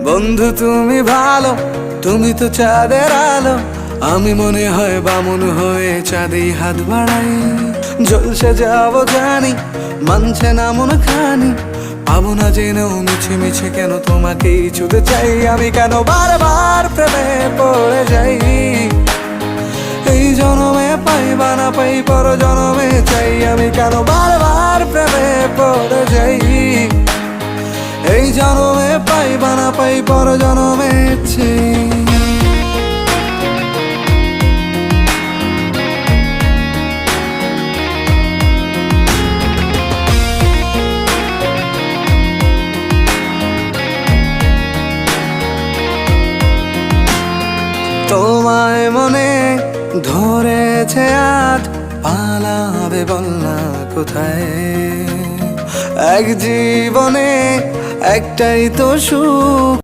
বন্ধু তুমি ভালো, তুমি তো চাঁদের আলো। আমি মনে হয় বামুন হয়ে চাঁদে হাত বাড়াই। জলসে যাবো জানি, মানছে না মন খানি। পাবো না জেনেও মিছে মিছে কেন তোমাকেই ছুতে চাই। আমি কেন বারবার প্রেমে পড়ে যাই। এই জনমে পাই বা না পাই, পর জনমে চাই। আমি কেন বারবার প্রেমে পড়ে যাই। এই জনমে পাই বা না পাই, পর জনমে চাই। তোমায় মনে ধরেছে আজ, পালাবে বল না কোথায়। এক জীবনে একটাই তো সুখ।